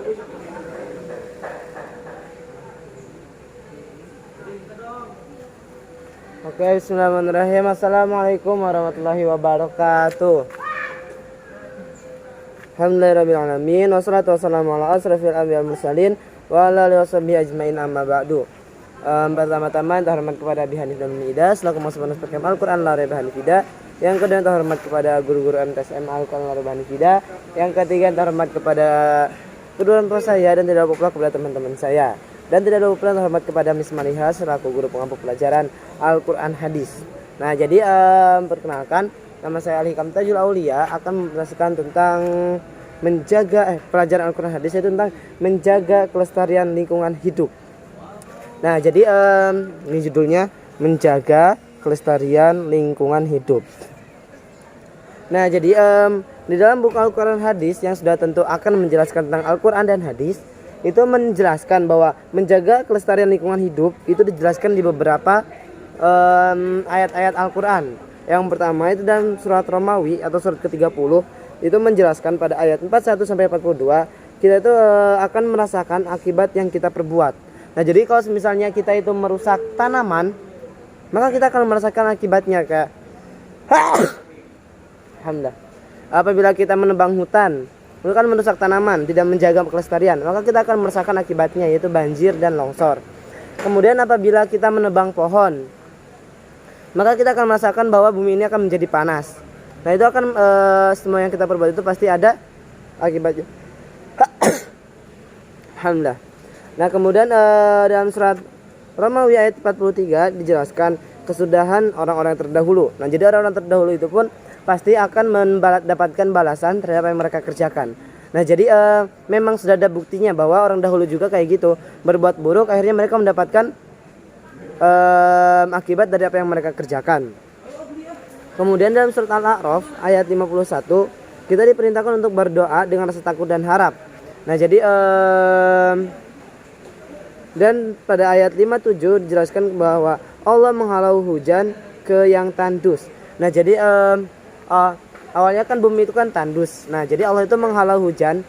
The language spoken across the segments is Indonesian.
Oke, bismillahirrahmanirrahim. Assalamualaikum warahmatullahi wabarakatuh. Alhamdulillahirabbil alamin wassalatu wassalamu ala asrofil anbiya'i wal mursalin wa ala alihi washabihi ajmain amma ba'du. Pertama-tama terhormat kepada Abi Hanif dan Umi Ida selaku masuk Al-Qur'an la raiba hanifida. Yang kedua terhormat kepada guru-guru MTSM Al-Qur'an la raiba hanifida. Yang ketiga terhormat kepada kedua orang tua saya dan tidak lupa kepada teman-teman saya. Dan tidak lupa terhormat kepada Miss Maliha selaku guru pengampu pelajaran Al-Qur'an hadis. Nah, jadi perkenalkan, nama saya Al-Hikam Tajul Aulia akan menjelaskan tentang menjaga pelajaran Al-Qur'an hadis, yaitu tentang menjaga kelestarian lingkungan hidup. Nah, jadi ini judulnya menjaga kelestarian lingkungan hidup. Nah, jadi di dalam buku Al-Qur'an hadis yang sudah tentu akan menjelaskan tentang Al-Qur'an dan hadis, itu menjelaskan bahwa menjaga kelestarian lingkungan hidup itu dijelaskan di beberapa ayat-ayat Al-Qur'an. Yang pertama itu dalam surat Romawi atau surat ke-30, itu menjelaskan pada ayat 41 sampai 42, kita itu akan merasakan akibat yang kita perbuat. Nah, jadi kalau misalnya kita itu merusak tanaman, maka kita akan merasakan akibatnya kayak alhamdulillah. Apabila kita menebang hutan, itu kan merusak tanaman, tidak menjaga kelestarian, maka kita akan merasakan akibatnya, yaitu banjir dan longsor. Kemudian apabila kita menebang pohon, maka kita akan merasakan bahwa bumi ini akan menjadi panas. Nah, itu akan semua yang kita perbuat itu pasti ada akibatnya. Alhamdulillah. Nah, kemudian dalam surat Romawi ayat 43 dijelaskan kesudahan orang-orang terdahulu. Nah, jadi orang-orang terdahulu itu pun pasti akan mendapatkan balasan terhadap apa yang mereka kerjakan. Nah, jadi memang sudah ada buktinya bahwa orang dahulu juga kayak gitu, berbuat buruk akhirnya mereka mendapatkan akibat dari apa yang mereka kerjakan. Kemudian dalam surat Al-A'raf ayat 51 kita diperintahkan untuk berdoa dengan rasa takut dan harap. Nah, jadi dan pada ayat 57 dijelaskan bahwa Allah menghalau hujan ke yang tandus. Nah, jadi awalnya kan bumi itu kan tandus. Nah, jadi Allah itu menghalau hujan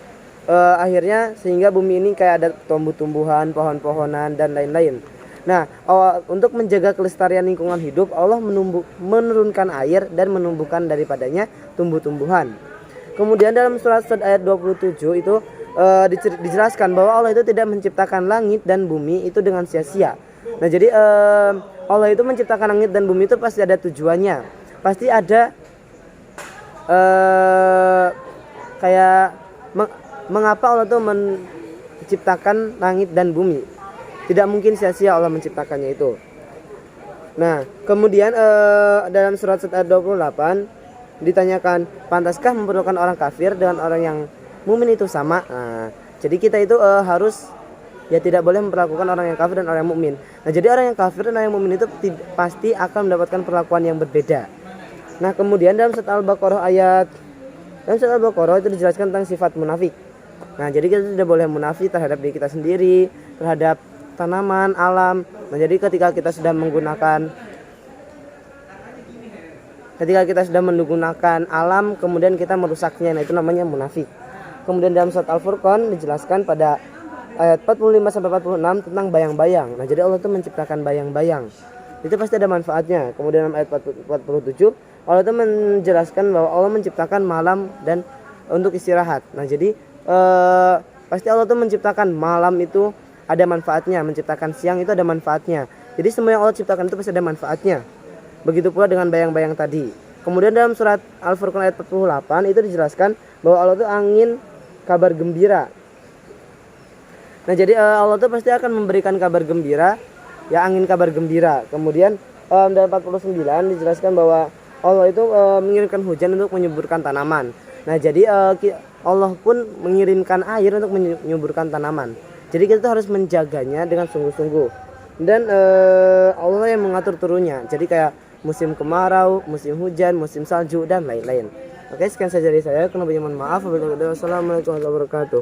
akhirnya sehingga bumi ini kayak ada tumbuh-tumbuhan, pohon-pohonan dan lain-lain. Nah, untuk menjaga kelestarian lingkungan hidup, Allah menurunkan air dan menumbuhkan daripadanya tumbuh-tumbuhan. Kemudian dalam surat ayat 27 itu dijelaskan bahwa Allah itu tidak menciptakan langit dan bumi itu dengan sia-sia. Nah, jadi Allah itu menciptakan langit dan bumi itu pasti ada tujuannya. Pasti ada kayak mengapa Allah itu menciptakan langit dan bumi. Tidak mungkin sia-sia Allah menciptakannya itu. Nah, kemudian dalam surat ayat 28 ditanyakan, pantaskah memperlakukan orang kafir dengan orang yang mukmin itu sama? Nah, jadi kita itu harus tidak boleh memperlakukan orang yang kafir dan orang yang mukmin. Nah, jadi orang yang kafir dan orang yang mukmin itu pasti akan mendapatkan perlakuan yang berbeda. Nah, kemudian dalam surat Al-Baqarah itu dijelaskan tentang sifat munafik. Nah, jadi kita tidak boleh munafik terhadap diri kita sendiri, terhadap tanaman, alam. Nah, jadi ketika kita sudah menggunakan alam kemudian kita merusaknya, nah itu namanya munafik. Kemudian dalam surat Al-Furqan dijelaskan pada ayat 45 sampai 46 tentang bayang-bayang. Nah, jadi Allah itu menciptakan bayang-bayang. Itu pasti ada manfaatnya. Kemudian dalam ayat 47 Allah itu menjelaskan bahwa Allah menciptakan malam dan untuk istirahat. Nah, jadi pasti Allah itu menciptakan malam itu ada manfaatnya, menciptakan siang itu ada manfaatnya. Jadi semua yang Allah ciptakan itu pasti ada manfaatnya. Begitu pula dengan bayang-bayang tadi. Kemudian dalam surat Al-Furqan ayat 48 itu dijelaskan bahwa Allah itu angin kabar gembira. Nah, jadi Allah itu pasti akan memberikan kabar gembira, ya angin kabar gembira. Kemudian dalam 49 dijelaskan bahwa Allah itu mengirimkan hujan untuk menyuburkan tanaman. Nah, jadi Allah pun mengirimkan air untuk menyuburkan tanaman. Jadi kita harus menjaganya dengan sungguh-sungguh. Dan Allah yang mengatur turunnya. Jadi kayak musim kemarau, musim hujan, musim salju dan lain-lain. Oke, sekian saja dari saya. Kurang lebihnya mohon maaf. Wassalamualaikum warahmatullahi wabarakatuh.